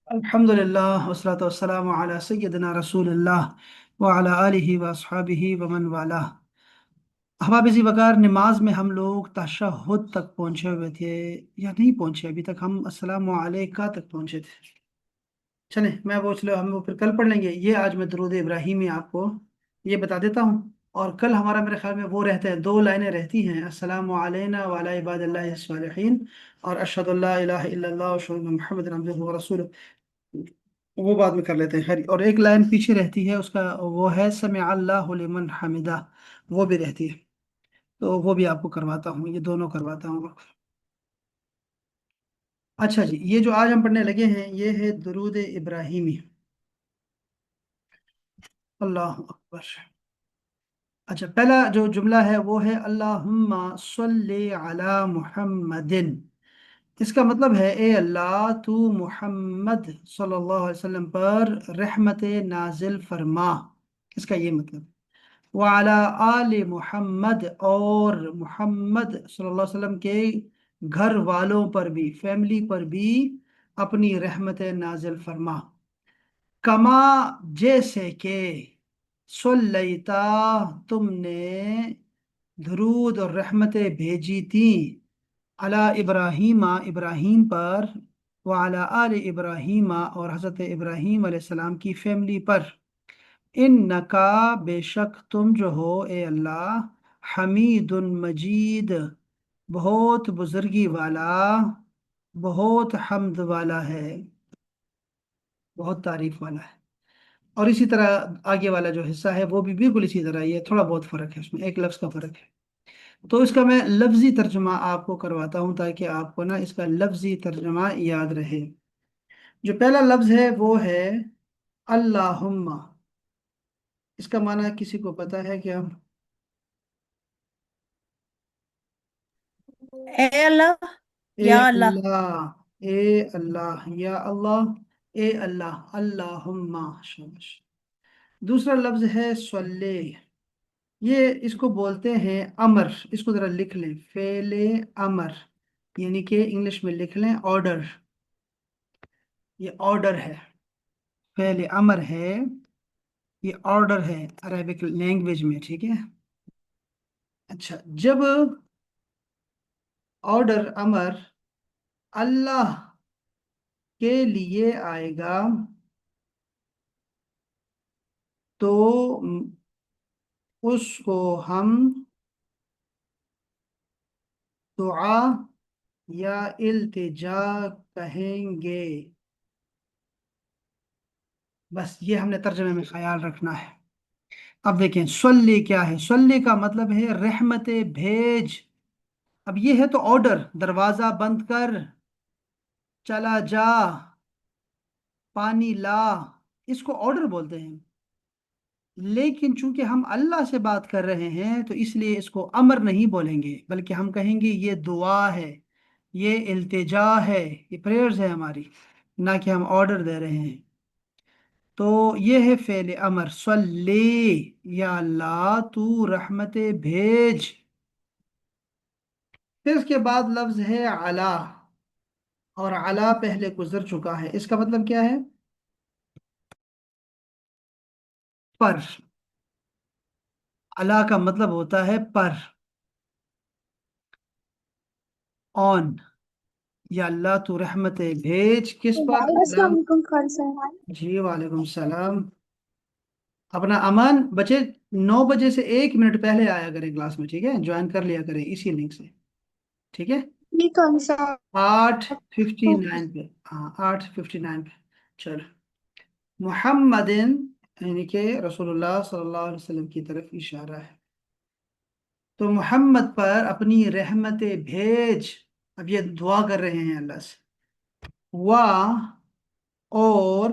अल्हम्दुलिल्लाह वस्सलातु वस्सलामु अला सय्यिदिना रसूलिल्लाह व अला आलिहि व अस्हाबिहि व मन वाला। अहबाब इसी वकार नमाज में हम लोग तशहुद तक पहुंचे हुए थे या नहीं पहुंचे, अभी तक हम अस्सलामु अलैका तक पहुंचे थे। चले मैं वो चलो हम वो फिर कल पढ़ लेंगे। ये आज मैं दुरूद इब्राहिमी आपको ये बता देता हूँ। और कल हमारा मेरे ख्याल में वो रहते हैं, दो लाइनें रहती हैं, अस्सलामु अलैना व अला इबादिल्लाहि स्सालिहीन और अशहदु अल्ला इलाहा इल्लल्लाह व अशहदु अन्ना मुहम्मदन अब्दुहु व रसूलुहु। वो बाद में कर लेते हैं खैर। और एक लाइन पीछे रहती है उसका, वो है समिअ अल्लाहु लिमन हमिदा, वो भी रहती है। तो वो भी आपको करवाता हूँ, ये दोनों करवाता हूँ। अच्छा जी, ये जो आज हम पढ़ने लगे हैं ये है दुरूद इब्राहिमी। अल्लाह अकबर। अच्छा, पहला जो जुमला है वो है अल्लाहुम्मा सल्ली अला मुहम्मदिन। इसका मतलब है ए अल्लाह तू मुहम्मद सल्लल्लाहु अलैहि वसल्लम पर रहमत नाजिल फरमा। इसका ये मतलब वाला आले मोहम्मद, और मोहम्मद सल्लल्लाहु अलैहि वसल्लम के घर वालों पर भी, फैमिली पर भी अपनी रहमत नाजिल फरमा। कमा जैसे के सल्लैता तुमने दरूद और रहमतें भेजी थी अला इब्राहीमा इब्राहीम पर, वाला आले इब्राहीमा और हज़रत इब्राहीम अलैहिस्सलाम की फैमिली पर। इन नका बेशक तुम जो हो ए अल्लाह हमीदुन मजीद, बहुत बुजुर्गी वाला, बहुत हम्द वाला है, बहुत तारीफ वाला है। और इसी तरह आगे वाला जो हिस्सा है वो भी बिल्कुल इसी तरह ही है, थोड़ा बहुत फर्क है उसमें, एक लफ्ज का फर्क है। तो इसका मैं लफ्जी तर्जमा आपको करवाता हूँ ताकि आपको ना इसका लफ्जी तर्जमा याद रहे। जो पहला लफ्ज है वो है अल्लाहुम्मा। इसका माना किसी को पता है क्या? ए अल्लाह, ए या अल्लाह। अल्लाह, ए अल्लाह, या अल्लाह, ए अल्लाह, अल्लाहुम्मा। शाबाश। दूसरा लफ्ज है सल्ले। ये इसको बोलते हैं अमर। इसको जरा लिख लें, फेले अमर, यानी कि इंग्लिश में लिख लें ऑर्डर। ये ऑर्डर है, फेले अमर है, ये ऑर्डर है अरेबिक लैंग्वेज में, ठीक है। अच्छा, जब ऑर्डर अमर अल्लाह के लिए आएगा तो उसको हम दुआ या इल्तिजा कहेंगे। बस ये हमने तर्जुमे में ख्याल रखना है। अब देखें सल्ली क्या है। सल्ली का मतलब है रहमत भेज। अब ये है तो ऑर्डर, दरवाजा बंद कर, चला जा, पानी ला, इसको ऑर्डर बोलते हैं। लेकिन चूंकि हम अल्लाह से बात कर रहे हैं तो इसलिए इसको अमर नहीं बोलेंगे, बल्कि हम कहेंगे ये दुआ है, ये इल्तिजा है, ये प्रेयर्स है हमारी, ना कि हम ऑर्डर दे रहे हैं। तो ये है फेल अमर सल्ले, या अल्लाह तू रहमत भेज। फिर उसके बाद लफ्ज है अला, और अला पहले गुजर चुका है। इसका मतलब क्या है? पर। अला का मतलब होता है पर, ऑन। या अल्लाह तू रहमत भेज किस पर? अस्सलाम वालेकुम खान साहब। जी वालेकुम सलाम। अपना अमन बच्चे 9 बजे से 1 मिनट पहले आया करें क्लास में, ठीक है, ज्वाइन कर लिया करें इसी लिंक से, ठीक है। ये कौन सा? 8:59 पे, हाँ 8:59 पे। चलो, मुहम्मदिन यानी कि रसूलुल्लाह सल्लल्लाहु अलैहि वसल्लम की तरफ इशारा है। तो मोहम्मद पर अपनी रहमत भेज। अब ये दुआ कर रहे हैं अल्लाह से। वाह, और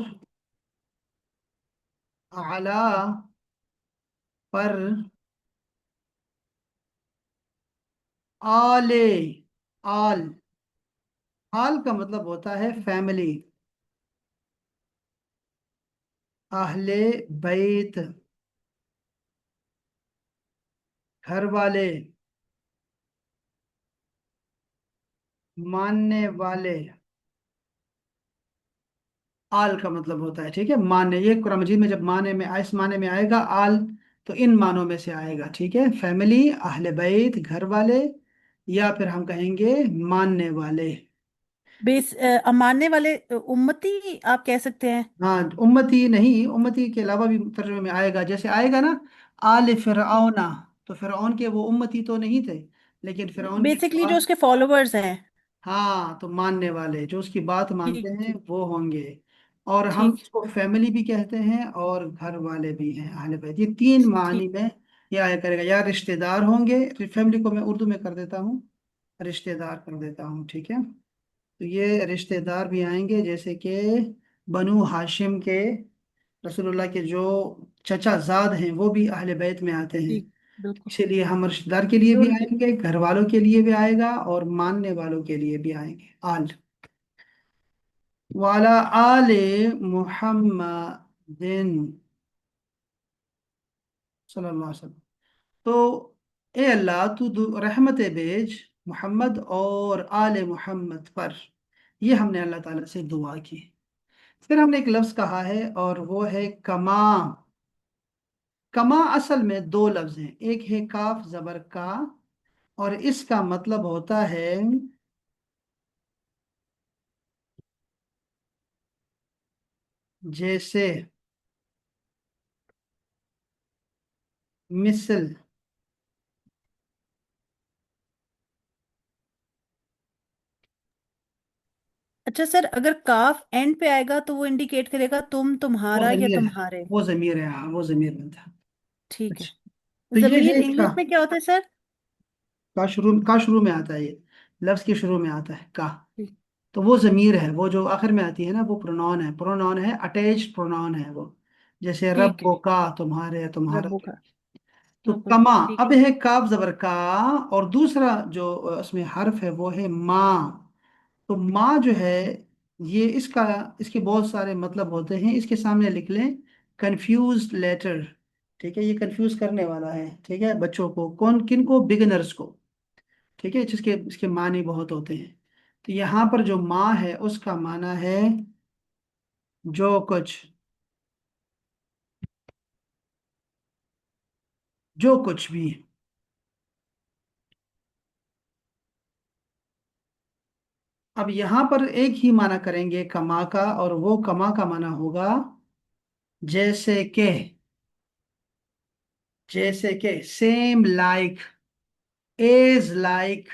अला पर, आले, आल, आल का मतलब होता है फैमिली, अहले बैत, घर वाले, मानने वाले, आल का मतलब होता है, ठीक है, माने, ये कुरान मजीद में जब माने में इस माने में आएगा आल, तो इन मानों में से आएगा, ठीक है, फैमिली, अहले बैत, घर वाले, या फिर हम कहेंगे मानने वाले। मानने वाले, उम्मती आप कह सकते हैं। हाँ, उम्मती नहीं, उम्मती के अलावा भी तर्जुमे में आएगा, जैसे आएगा ना आल फिरऔना, तो फिरऔन के वो उम्मती तो नहीं थे, लेकिन फिरऔन के बेसिकली जो बाद, उसके फॉलोअर्स हैं। हाँ, तो मानने वाले जो उसकी बात मानते ठीक हैं ठीक। वो होंगे। और हम ठीक इसको फैमिली भी कहते हैं और घर वाले भी हैं, अहले बैत, ये तीन मानी ठीक। में ये आया करेगा, या रिश्तेदार होंगे, फैमिली को मैं उर्दू में कर देता हूँ, रिश्तेदार कर देता हूँ, ठीक है। तो ये रिश्तेदार भी आएंगे, जैसे कि बनु हाशिम के रसूलुल्लाह के जो चचा जाद हैं वो भी अहले बैत में आते हैं। ठीक। बिल्कुल। इसीलिए हम रिश्तेदार के लिए भी जो आएंगे, घर वालों के लिए भी आएगा, और मानने वालों के लिए भी आएंगे, आल। वाला आले मुहम्मदिन सल्लल्लाहु अलैहि वसल्लम। तो ए अल्लाह तू रहमत भेज मोहम्मद और आले मोहम्मद पर, ये हमने अल्लाह ताला से दुआ की। फिर हमने एक लफ्ज कहा है और वो है कमा। कमा असल में दो लफ्ज हैं, एक है काफ जबर का, और इसका मतलब होता है जैसे, मिसल। अच्छा सर, अगर काफ एंड पे आएगा तो वो इंडिकेट करेगा तुम, वो तुम्हारा या जमीर है, तुम्हारे। वो जमीर है, हाँ, वो जमीर बनता है। ठीक है। अच्छा, तो ये जमीर है इसका, इंग्लिश में क्या होता है सर? का शुरू में आता है, ये लफ्ज के शुरू में आता है का। ठीक। तो वो जमीर है, वो जो आखिर में आती है ना वो प्रोनाउन है, प्रोनाउन है, अटैच्ड प्रोनाउन है वो, जैसे ठीक है। रब्बो का, तुम्हारे, तुम्हारा। रब्बू का। तो रब्बू। कमा, ठीक अब है। है काफ जबर का, और दूसरा जो उसमें हर्फ है वो है माँ। तो माँ जो है, ये इसका, इसके बहुत सारे मतलब होते हैं, इसके सामने लिख लें कंफ्यूज लेटर, ठीक है, ये कंफ्यूज करने वाला है, ठीक है, बच्चों को, कौन किन को, बिगिनर्स को, ठीक है, जिसके इसके मानी बहुत होते हैं। तो यहाँ पर जो माँ है उसका माना है जो कुछ, जो कुछ भी। अब यहाँ पर एक ही माना करेंगे कमा का, और वो कमा का माना होगा जैसे के, जैसे के, सेम लाइक, एज लाइक,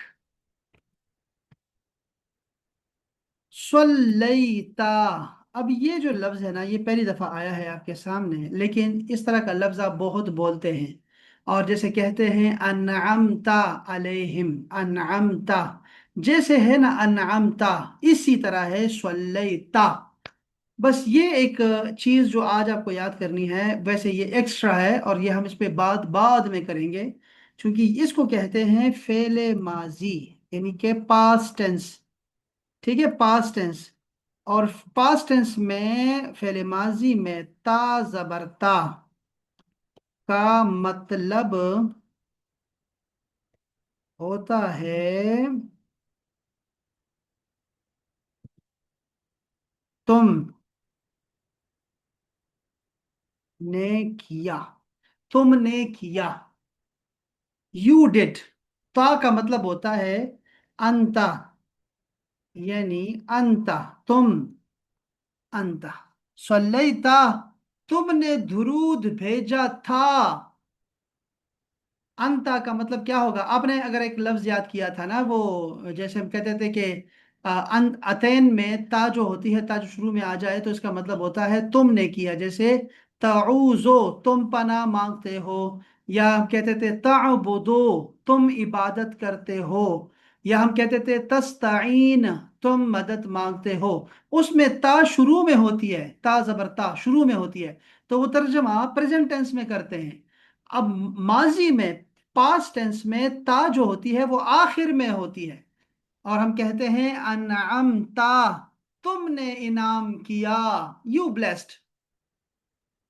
स्वल्लैता। अब ये जो लफ्ज है ना, ये पहली दफा आया है आपके सामने, लेकिन इस तरह का लफ्ज आप बहुत बोलते हैं, और जैसे कहते हैं अनअमता अलैहिम, अनअमता, जैसे है ना अनअमता, इसी तरह है स्वल्लैता। बस ये एक चीज जो आज आपको याद करनी है, वैसे ये एक्स्ट्रा है, और ये हम इस पे बात बाद में करेंगे, क्योंकि इसको कहते हैं फेले माजी, यानी कि पास्ट टेंस, ठीक है, पास्ट टेंस। और पास्ट टेंस में फेले माजी में ता जबर ता का मतलब होता है तुम ने किया, तुमने किया, यू डिड। ता का मतलब होता है अंता, यानी अंता, तुम, अंता, सल्लैता, तुमने दुरूद भेजा था। अंता का मतलब क्या होगा, आपने अगर एक लफ्ज याद किया था ना, वो जैसे हम कहते थे कि अतैन में ता जो होती है, ता जो शुरू में आ जाए तो इसका मतलब होता है तुमने किया, जैसे ताऊजो, तुम पनाह मांगते हो, या हम कहते थे ताबुदो, तुम इबादत करते हो, या हम कहते थे तस्ताइन, तुम मदद मांगते हो। उसमें ता शुरू में होती है, ता जबर ता शुरू में होती है, तो वो तर्जमा प्रेजेंट टेंस में करते हैं। अब माजी में, पास्ट टेंस में ता जो होती है वो आखिर में होती है, और हम कहते हैं अनअमता, तुमने इनाम किया, यू ब्लेस्ड,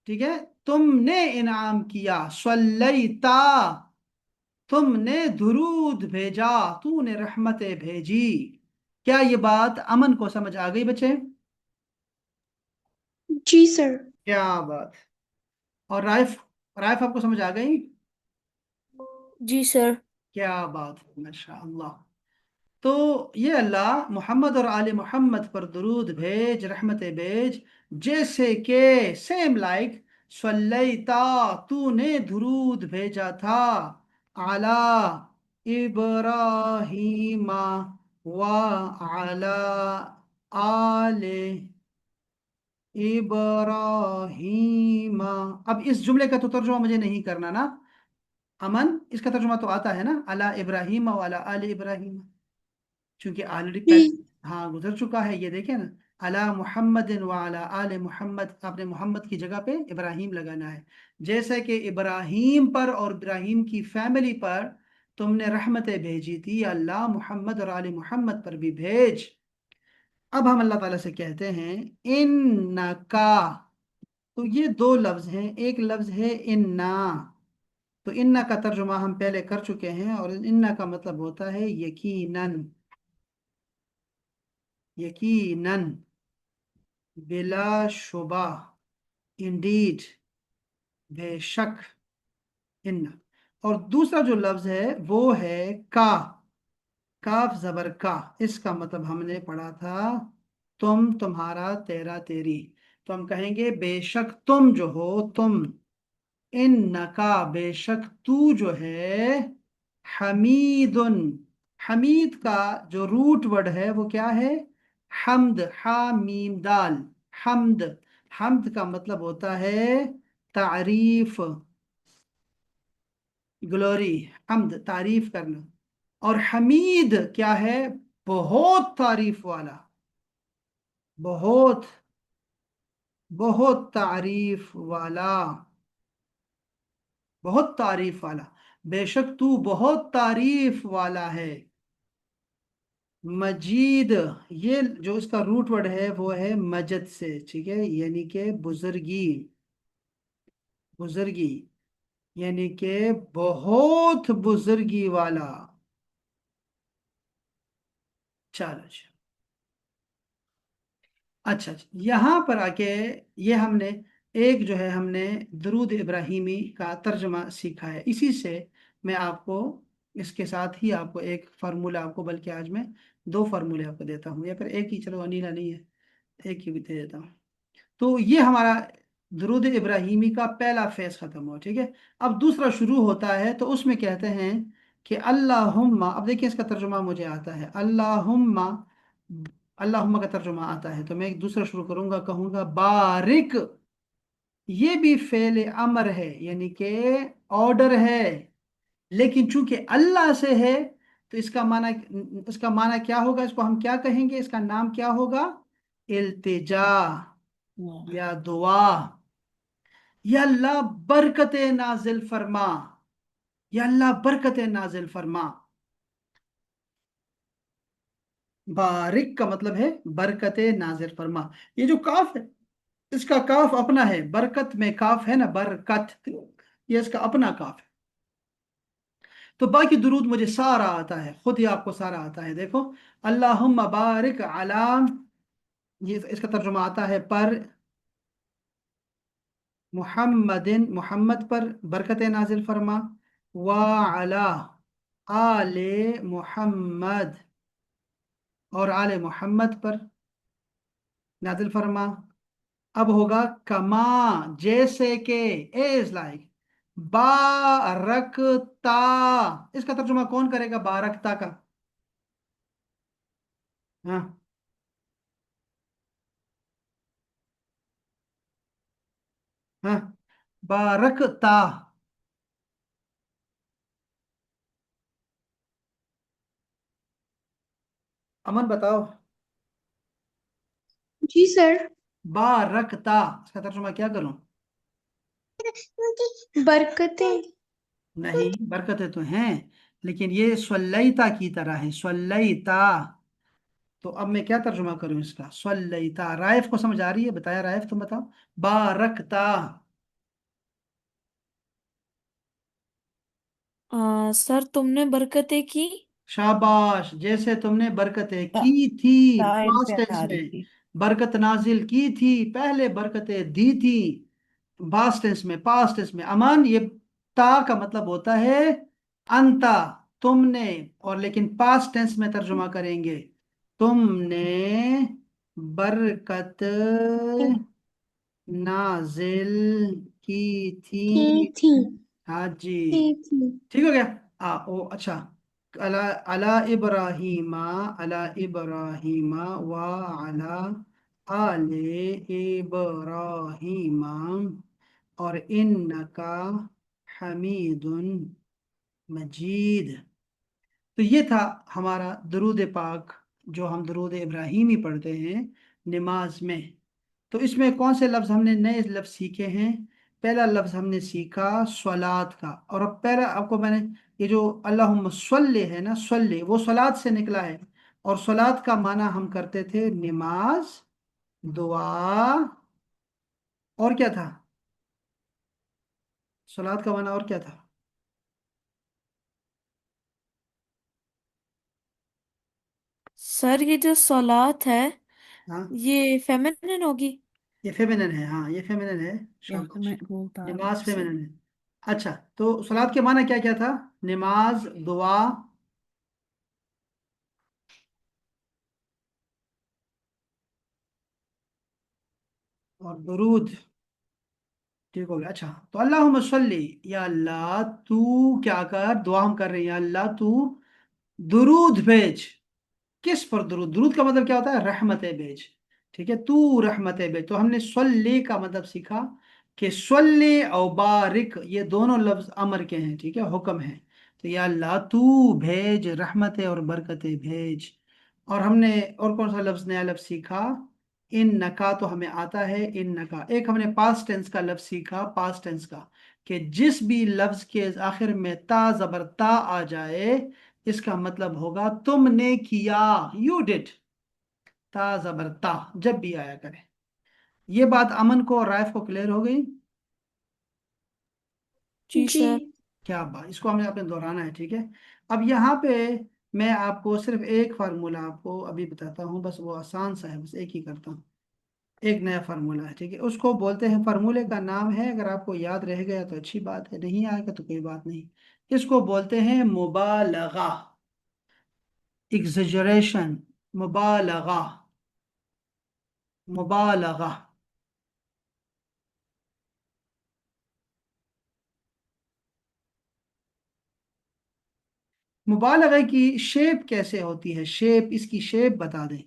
ठीक है, तुमने इनाम किया, स्वल्लैता, तुमने दुरूद भेजा, तूने रहमतें भेजी। क्या ये बात अमन को समझ आ गई बच्चे? जी सर। क्या बात। और राइफ, राइफ आपको समझ आ गई? जी सर। क्या बात है, माशाअल्लाह। तो ये अल्लाह मोहम्मद और आले मोहम्मद पर दुरूद भेज, रहमतें भेज, जैसे के सेम लाइक सल्लैता, तूने दुरूद भेजा था, आला इब्राहीमा व आला आले इब्राहीमा। अब इस जुमले का तो तर्जुमा मुझे नहीं करना ना, अमन, इसका तर्जुमा तो आता है ना, अला इब्राहीम व अला आले इब्राहीम, क्योंकि ऑलरेडी जी। पहले हाँ गुजर चुका है, ये देखे ना, अला मोहम्मद व अला आले मोहम्मद, आपने मोहम्मद की जगह पे इब्राहिम लगाना है। जैसे कि इब्राहिम पर और इब्राहिम की फैमिली पर तुमने रहमतें भेजी थी, अल्लाह मोहम्मद और आले मोहम्मद पर भी भेज। अब हम अल्लाह ताला से कहते हैं इन्नका। तो ये दो लफ्ज हैं, एक लफ्ज है इन्ना। तो इन्ना का तर्जुमा हम पहले कर चुके हैं, और इन्ना का मतलब होता है यकीनन, यकीनन, बिलाशुबा, इंडीड, बेशक, इन्ना। और दूसरा जो लफ्ज है वो है का, काफ जबर का। इसका मतलब हमने पढ़ा था तुम, तुम्हारा, तेरा, तेरी। तो हम कहेंगे बेशक तुम जो हो, तुम, इन नका, बेशक तू जो है, हमीदुन, हमीद का जो रूट वर्ड है वो क्या है? हम्द, हा मीम दाल, हम्द। हम्द का मतलब होता है तारीफ, ग्लोरी, हम्द तारीफ करना। और हमीद क्या है? बहुत तारीफ वाला, बहुत, बहुत तारीफ वाला, बहुत तारीफ वाला। बेशक तू बहुत तारीफ वाला है। मजीद, ये जो इसका रूट वर्ड है वो है मजद से, ठीक है, यानी कि बुजुर्गी, बुजुर्गी, यानी कि बहुत बुजुर्गी वाला। चलो जी। अच्छा अच्छा, यहाँ पर आके ये हमने एक जो है हमने दरूद इब्राहिमी का तर्जमा सीखा है। इसी से मैं आपको, इसके साथ ही आपको एक फार्मूला, आपको बल्कि आज मैं दो फार्मूले आपको देता हूँ, या फिर एक ही, चलो अनीला नहीं है, एक ही भी दे देता हूँ। तो ये हमारा दरूद इब्राहिमी का पहला फेज खत्म हुआ, ठीक है। अब दूसरा शुरू होता है, तो उसमें कहते हैं कि अल्लाहुम्मा, अब देखिए इसका तर्जुमा मुझे आता है, अल्लाहुम्मा, अल्लाहुम्मा का तर्जुमा आता है, तो मैं एक दूसरा शुरू करूंगा, कहूंगा बारिक। ये भी फेल अमर है, यानी कि ऑर्डर है, लेकिन चूंकि अल्लाह से है, तो इसका माना क्या होगा, इसको हम क्या कहेंगे, इसका नाम क्या होगा? इल्तिजा, या दुआ। या अल्लाह बरकत नाजिल फरमा, या अल्लाह बरकत नाजिल फरमा। बारिक का मतलब है बरकत नाजिल फरमा। ये जो काफ है, इसका काफ अपना है, बरकत में काफ है ना, बरकत, ये इसका अपना काफ है। तो बाकी दुरूद मुझे सारा आता है, खुद ही आपको सारा आता है, देखो, अल्लाहुम्मा बारिक अला, ये इसका तर्जुमा आता है पर, मुहम्मदिन, मोहम्मद पर बरकत नाजिल फरमा, व अला आले मोहम्मद, और आले मोहम्मद पर नाजिल फरमा। अब होगा कमा, जैसे के, एज लाइक, बारकता। इसका तर्जुमा कौन करेगा बारकता का? हाँ, हाँ, बारकता, अमन बताओ। जी सर। बारकता, इसका तर्जुमा क्या करूं? बरकतें। नहीं, बरकतें तो हैं, लेकिन ये स्वल्लैता की तरह है, स्वल्लैता। तो अब मैं क्या तर्जुमा करूं इसका? स्वल्लैता, राइफ को समझ आ रही है? बताया राइफ, तुम बताओ। बारकता। सर तुमने बरकतें की। शाबाश, जैसे तुमने बरकतें टा- की थी टाइम पे पास्ट टेंस आ रही में, थी। बरकत नाजिल की थी, पहले बरकतें दी थी पास्ट टेंस में, पास्ट टेंस में। अमन, ये ता का मतलब होता है अंता, तुमने, और लेकिन पास्ट टेंस में तर्जुमा करेंगे, तुमने बरकत नाजिल की की थी। थी हाँ जी, की थी ठीक हो गया। ओ अच्छा। अला अला इब्राहीमा, अला इब्राहीमा व अला आले इब्राहीमा, और इन्नका हमीदुन मजीद। तो ये था हमारा दरूद पाक, जो हम दरूद इब्राहीमी पढ़ते हैं नमाज में। तो इसमें कौन से लफ्ज़ हमने नए लफ्ज़ सीखे हैं? पहला लफ्ज़ हमने सीखा स्वलात का, और अब पहला आपको मैंने, ये जो अल्लाहुम्मा सल्ले है ना, सल्ले वो स्वलात से निकला है, और स्वलात का माना हम करते थे नमाज, दुआ, और क्या था? स्वलात का माना और क्या था? सर ये जो सौलात है हाँ, ये फेमिनिन होगी। ये फेमिनिन है, हाँ ये फेमिनिन है। या तो शाबाश, मैं बोलता आ रही नमाज हूँ सही। फेमिनिन है। अच्छा, तो सलात के माना क्या क्या था? नमाज, दुआ, और दुरूद। ठीक हो गया। अच्छा, तो अल्लाहुम्मा सल्ली, या अल्लाह तू क्या कर, दुआ हम कर रहे हैं, या अल्लाह तू दुरूद भेज। किस पर दुरूद? दुरूद का मतलब क्या होता है? रहमतें भेज। ठीक है, तू रहमतें भेज। तो हमने सल्ले का मतलब सीखा कि सल्ले और बारिक ये दोनों लफ्ज अमर के हैं, ठीक है, हुक्म है। तो या अल्लाह तू भेज रहमतें और बरकतें भेज। और हमने और कौन सा लफ्ज, नया लफ्ज सीखा? इन नका, तो हमें आता है इन नका। एक हमने पास्ट टेंस का लफ्ज सीखा, पास्ट टेंस का, कि जिस भी लफ्ज के आखिर में ता जबर ता आ जाए, इसका मतलब होगा तुमने किया, यू डिड। ता जबर ता जब भी आया करे। ये बात अमन को और राइफ को क्लियर हो गई? जी जी। सर। क्या बात, इसको हमें आपने दोहराना है, ठीक है। अब यहाँ पे मैं आपको सिर्फ एक फार्मूला आपको अभी बताता हूँ, बस वो आसान सा है, बस एक ही करता हूँ। एक नया फार्मूला है, ठीक है, उसको बोलते हैं, फार्मूले का नाम है, अगर आपको याद रह गया तो अच्छी बात है, नहीं आएगा तो कोई बात नहीं। इसको बोलते हैं मुबालगा, एग्जेजरेशन, मुबालगा, मुबालगा। मुबालगा की शेप कैसे होती है? शेप, इसकी शेप बता दें।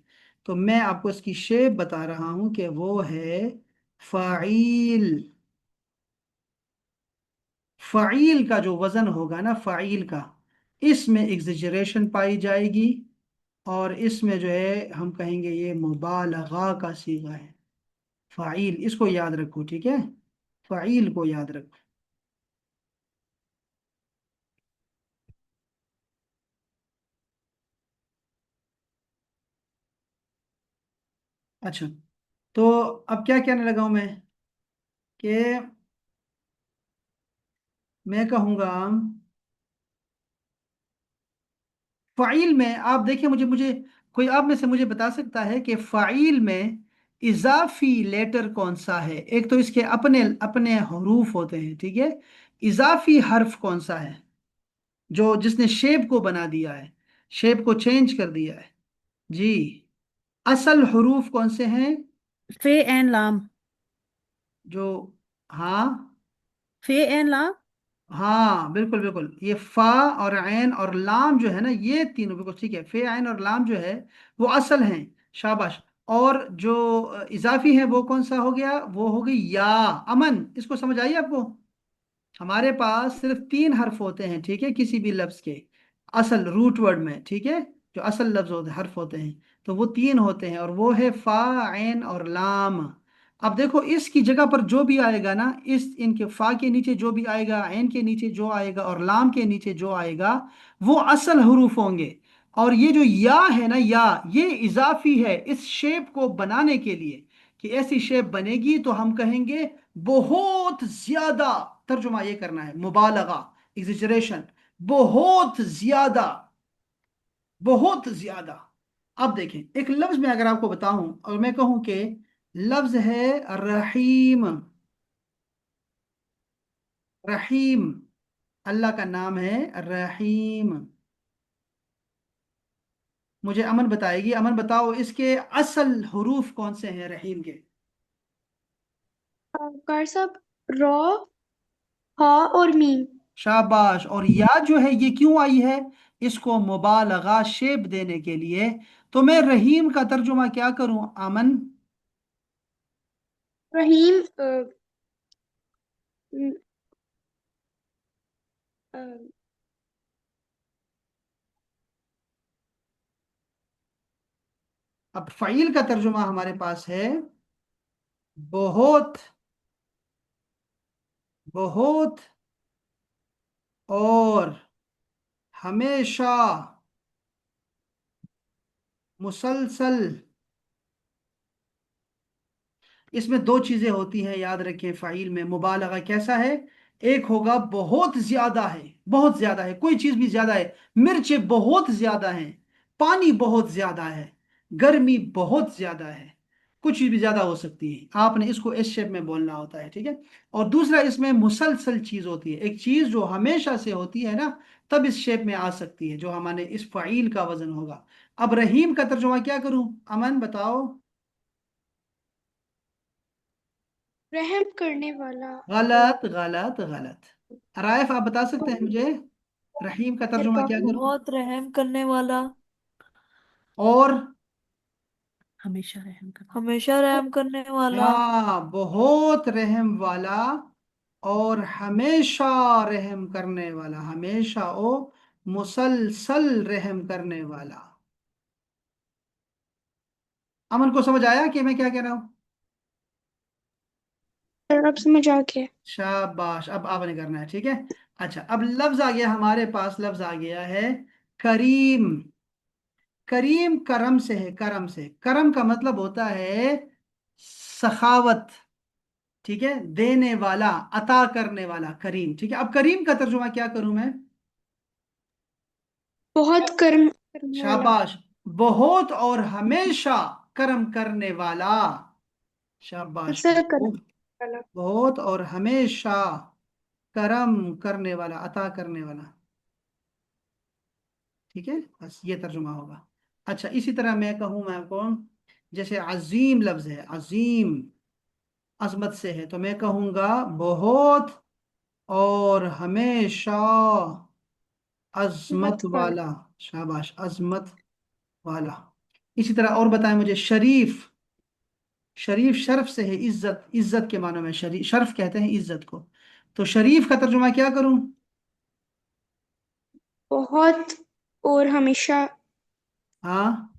तो मैं आपको इसकी शेप बता रहा हूं कि वो है फ़ाइल। फ़ाइल का जो वजन होगा ना, फ़ाइल का, इसमें एग्जेजरेशन पाई जाएगी, और इसमें जो है हम कहेंगे ये मुबालगा का सीगा है। फ़ाइल, इसको याद रखो, ठीक है, फ़ाइल को याद रखो। अच्छा, तो अब क्या कहने लगा हूं मैं, कि मैं कहूँगा फ़ाइल में, आप देखिए, मुझे मुझे कोई आप में से मुझे बता सकता है कि फ़ाइल में इजाफी लेटर कौन सा है? एक तो इसके अपने अपने हरूफ होते हैं, ठीक है, इजाफी हर्फ कौन सा है, जो जिसने शेप को बना दिया है, शेप को चेंज कर दिया है? जी, असल हरूफ कौन से हैं? फे एंड लाम। जो, हाँ, फे एंड लाम। हाँ बिल्कुल बिल्कुल, ये फा और ऐन और लाम जो है ना, ये तीनों बिल्कुल ठीक है, फे ऐन और लाम जो है वो असल हैं। शाबाश। और जो इजाफी है वो कौन सा हो गया? वो हो गई या। अमन, इसको समझ आई आपको? हमारे पास सिर्फ तीन हर्फ होते हैं, ठीक है, किसी भी लफ्ज के असल रूट वर्ड में, ठीक है, जो असल लफ्ज होते हर्फ होते हैं, तो वो तीन होते हैं, और वो है फा, ऐन और लाम। अब देखो, इसकी जगह पर जो भी आएगा ना, इस इनके फा के नीचे जो भी आएगा, ऐन के नीचे जो आएगा, और लाम के नीचे जो आएगा, वो असल हरूफ होंगे। और ये जो या है ना, या, ये इजाफी है इस शेप को बनाने के लिए, कि ऐसी शेप बनेगी तो हम कहेंगे बहुत ज्यादा। तर्जुमा ये करना है, मुबालगा, एग्जेजरेशन, बहुत ज्यादा बहुत ज्यादा। अब देखें, एक लफ्ज में अगर आपको बताऊं और मैं कहूं कि लफ्ज है रहीम। रहीम, अल्लाह का नाम है रहीम। मुझे अमन बताएगी, अमन बताओ इसके असल हरूफ कौन से हैं रहीम के? कार साहब, रॉ, हा और मीम। शाबाश। और या जो है ये क्यों आई है? इसको मुबालगा शेप देने के लिए। तो मैं रहीम का तर्जुमा क्या करूं अमन? रहीम न- अ, अब फ़ईल का तर्जुमा हमारे पास है बहुत, बहुत और हमेशा, मुसलसल। इसमें दो चीजें होती हैं, याद रखें फ़ाइल में मुबालगा कैसा है। एक होगा बहुत ज्यादा है, बहुत ज्यादा है, कोई चीज भी ज्यादा है। मिर्चें बहुत ज्यादा हैं, पानी बहुत ज्यादा है, गर्मी बहुत ज्यादा है। कुछ चीज भी ज्यादा हो सकती है, आपने इसको इस शेप में बोलना होता है, ठीक है। और दूसरा इसमें मुसलसल चीज होती है, एक चीज जो हमेशा से होती है ना, तब इस शेप में आ सकती है, जो हमारे इस फ़ाइल का वजन होगा। अब रहीम का तर्जुमा क्या करूं अमन बताओ? रहम करने वाला। गलत, गलत, गलत। राइफ आप बता सकते हैं मुझे रहीम का तर्जुमा क्या करूं? बहुत रहम करने वाला। और हमेशा रहम करना। हमेशा रहम करने वाला। हाँ, बहुत रहम वाला और हमेशा रहम करने वाला, हमेशा ओ मुसलसल रहम करने वाला। अमन को समझ आया कि मैं क्या कह रहा हूं? अब समझ आ गया। शाबाश, अब आपने करना है, ठीक है। अच्छा, अब लफ्ज आ गया हमारे पास, लफ्ज आ गया है करीम। करीम करम से है, करम से। करम का मतलब होता है सखावत, ठीक है, देने वाला, अता करने वाला, करीम, ठीक है। अब करीम का तर्जुमा क्या करूं मैं? बहुत कर्म करने वाला। शाबाश, बहुत और हमेशा करम करने वाला। शाबाश, अक्सर करने बहुत, वाला। बहुत और हमेशा करम करने वाला, अता करने वाला, ठीक है। बस ये तर्जुमा होगा। अच्छा, इसी तरह मैं कहूं मैं आपको, जैसे अजीम लफ्ज है, अजीम अजमत से है, तो मैं कहूंगा बहुत और हमेशा अजमत हिम्मत वाला। वाला। शाबाश, अजमत वाला। इसी तरह और बताएं मुझे शरीफ। शरीफ शर्फ से है, इज्जत, इज्जत के मानों में शरीफ, शर्फ कहते हैं इज्जत को। तो शरीफ का तर्जुमा क्या करूं? बहुत और हमेशा। हाँ,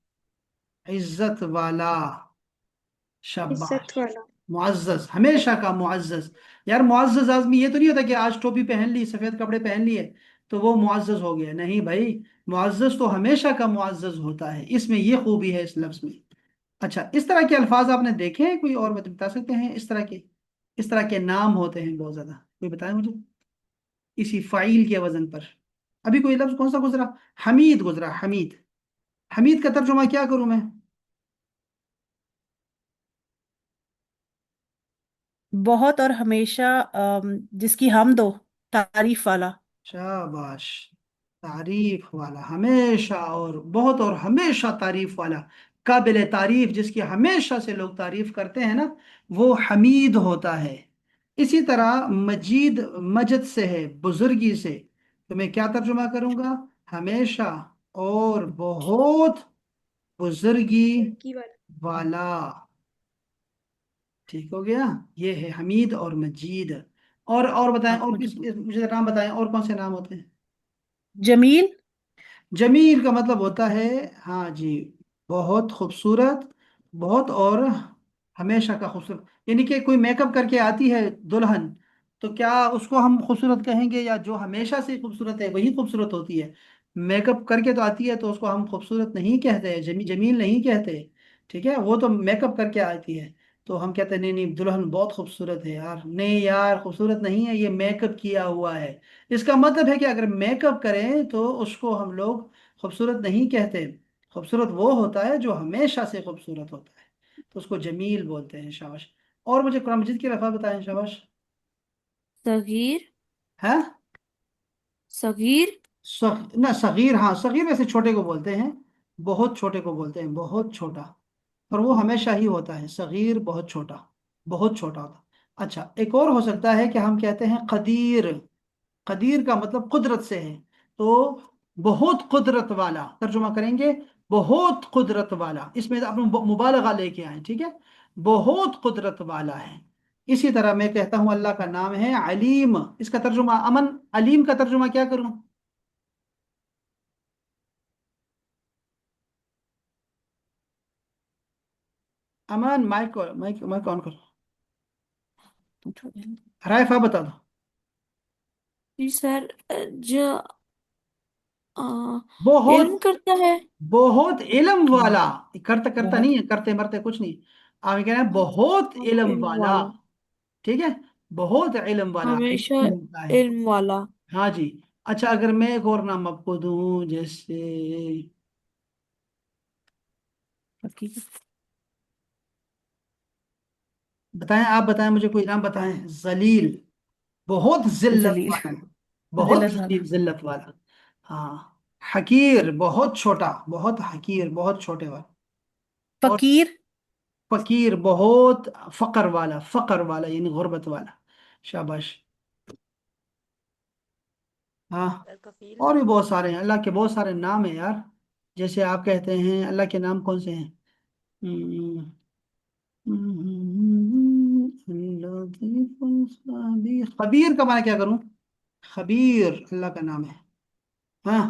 इज्जत वाला। इज्जत शाबाश, वाला। मुअज्जज, हमेशा का मुअज्जज। यार मुअज्जज आदमी ये तो नहीं होता कि आज टोपी पहन ली, सफेद कपड़े पहन लिए तो वो मुअज्जज हो गया, नहीं भाई। मुअज्जज तो हमेशा का मुअज्जज होता है, इसमें ये खूबी है इस लफ्ज में। अच्छा, इस तरह के अल्फाज आपने देखे हैं कोई और बता सकते हैं इस तरह के? इस तरह के नाम होते हैं बहुत ज्यादा, कोई बताए मुझे इसी फाइल के वजन पर। अभी कोई लफ्ज कौन सा गुजरा? हमीद गुजरा, हमीद। हमीद का तर्जुमा क्या करूं मैं? बहुत और हमेशा जिसकी हम दो, तारीफ वाला। शाबाश, तारीफ वाला, हमेशा और बहुत और हमेशा तारीफ वाला, काबिल तारीफ, जिसकी हमेशा से लोग तारीफ करते हैं ना, वो हमीद होता है। इसी तरह मजीद, मजद से है, बुजुर्गी से, तो मैं क्या तर्जुमा करूंगा? हमेशा और बहुत बुजुर्गी की वाला। वाला। ठीक हो गया। ये है हमीद और मजीद। और बताएं, आप और मुझे मुझे नाम बताएं, और कौन से नाम होते हैं? जमील। जमील का मतलब होता है, हाँ जी, बहुत खूबसूरत, बहुत और हमेशा का खूबसूरत। यानी कि कोई मेकअप करके आती है दुल्हन, तो क्या उसको हम खूबसूरत कहेंगे, या जो हमेशा से खूबसूरत है वही खूबसूरत होती है? मेकअप करके तो आती है तो उसको हम खूबसूरत नहीं कहते, जमील नहीं कहते, ठीक है। वो तो मेकअप करके आती है, तो हम कहते हैं नहीं नहीं दुल्हन बहुत खूबसूरत है यार, नहीं यार खूबसूरत नहीं है, ये मेकअप किया हुआ है। इसका मतलब है कि अगर मेकअप करें तो उसको हम लोग خوبصورت نہیں کہتے، خوبصورت وہ ہوتا ہے جو ہمیشہ سے خوبصورت ہوتا ہے، تو اس کو جمیل بولتے ہیں۔ شاباش۔ اور مجھے قرآن مجید کے الفاظ بتائیں، شاباش۔ صغیر، ہے صغیر، نہ صغیر، ہاں صغیر ویسے چھوٹے کو بولتے ہیں، بہت چھوٹے کو بولتے ہیں، بہت چھوٹا، اور وہ ہمیشہ ہی ہوتا ہے صغیر، بہت چھوٹا، بہت چھوٹا ہوتا۔ اچھا، ایک اور ہو سکتا ہے کہ ہم کہتے ہیں قدیر، قدیر کا مطلب قدرت سے ہے، تو بہت قدرت والا ترجمہ کریں گے، بہت قدرت والا، اس میں آپ مبالغہ لے کے آئیں، ٹھیک ہے، بہت قدرت والا ہے۔ اسی طرح میں کہتا ہوں اللہ کا نام ہے علیم، اس کا ترجمہ امن، علیم کا ترجمہ کیا کروں؟ امان، مائک مائک مائک آن کرو، پوچھو علم۔ رائفہ بتا دو۔ جی سر، جو آ، بہت، علم کرتا ہے، بہت علم علم، والا، کرتا کرتا بہت نہیں ہے، کرتے مرتے کچھ نہیں، آپ یہ کہہ رہے ہیں بہت علم علم والا، والا، ٹھیک ہے، بہت علم والا، ہمیشہ علم ہوتا ہے۔ علم والا۔ ہاں جی۔ اچھا، اگر میں ایک اور نام آپ کو دوں، جیسے حقیقت، بتائیں، آپ بتائیں، مجھے کوئی نام بتائیں۔ ذلیل، بہت ذلت ذلیل، والا، بہت ذلت والا، ذلیل، ذلت والا۔ ہاں۔ حقیر، بہت چھوٹا، بہت حقیر، بہت چھوٹے والا۔ اور فقیر، فقیر، بہت فقر والا، فقر والا یعنی غربت والا۔ شاباش۔ ہاں، کفیل، اور بھی بہت سارے ہیں، اللہ کے بہت سارے نام ہیں یار، جیسے آپ کہتے ہیں اللہ کے نام کون سے ہیں؟ ہم، خبیر کا معنی کیا کروں؟ خبیر اللہ کا نام ہے، ہاں،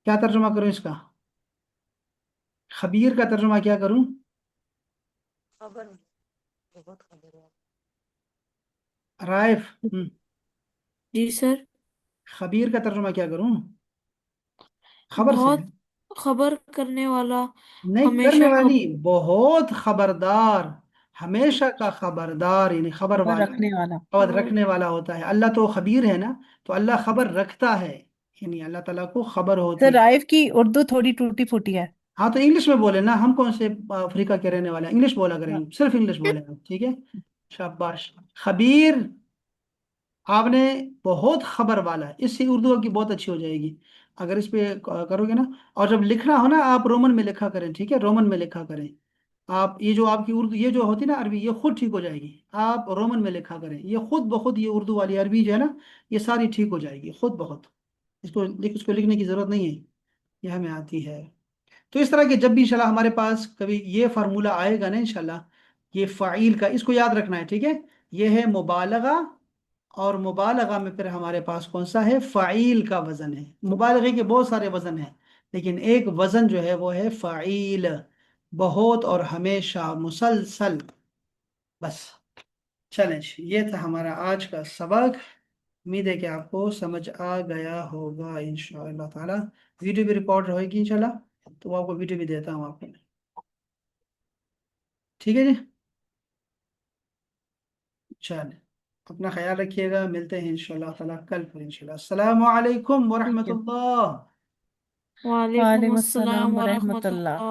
کیا ترجمہ کروں اس کا؟ خبیر کا ترجمہ کیا کروں؟ خبر، بہت خبر ہے۔ رائف، جی سر، خبیر کا ترجمہ کیا کروں؟ خبر سے؟ بہت خبر کرنے والا، نہیں، کرنے ہمیشہ والا خبر، نہیں، بہت خبردار، ہمیشہ کا خبردار یعنی خبر خبر والا، رکھنے والا۔ خبر خبر، رکھنے والا ہوتا ہے اللہ، تو خبیر ہے نا، تو اللہ خبر رکھتا ہے، یعنی اللہ تعالیٰ کو خبر سر ہوتی ہے۔ رائف کی اردو تھوڑی ٹوٹی پھوٹی ہے۔ ہاں تو انگلش میں بولے نا، ہم کون سے افریقہ کے رہنے والے ہیں، انگلش بولا کریں، صرف انگلش بولے ہم، ٹھیک ہے۔ شاباش۔ خبیر، آپ نے بہت خبر والا ہے، اس سے اردو کی بہت اچھی ہو جائے گی اگر اس پہ کرو گے نا، اور جب لکھنا ہو نا آپ رومن میں لکھا کریں، ٹھیک ہے، رومن میں لکھا کریں، آپ یہ جو آپ کی اردو یہ جو ہوتی ہے نا عربی، یہ خود ٹھیک ہو جائے گی، آپ رومن میں لکھا کریں، یہ خود بخود یہ اردو والی عربی جو ہے نا، یہ ساری ٹھیک ہو جائے گی خود بخود، اس کو لکھنے کی ضرورت نہیں ہے، یہ ہمیں آتی ہے۔ تو اس طرح کے جب بھی انشاءاللہ ہمارے پاس کبھی یہ فارمولہ آئے گا نا انشاءاللہ، یہ فعیل کا، اس کو یاد رکھنا ہے، ٹھیک ہے، یہ ہے مبالغہ، اور مبالغہ میں پھر ہمارے پاس کون سا ہے؟ فعیل کا وزن ہے، مبالغے کے بہت سارے وزن ہیں، لیکن ایک وزن جو ہے وہ ہے فعیل، بہت اور ہمیشہ، مسلسل، بس۔ چلیں جی، یہ تھا ہمارا آج کا سبق، امید ہے کہ آپ کو سمجھ آ گیا ہوگا انشاءاللہ تعالی۔ ویڈیو بھی ریکارڈ رہے گی انشاءاللہ، تو وہ آپ کو ویڈیو بھی دیتا ہوں آپ کو، ٹھیک ہے جی۔ چلیں، اپنا خیال رکھیے گا، ملتے ہیں انشاءاللہ تعالی کل پھر انشاءاللہ۔ السلام علیکم ٹھیک ورحمۃ ہے، اللہ۔ وعلیکم وعلیکم السلام السلام ورحمۃ ورحمۃ اللہ۔ اللہ۔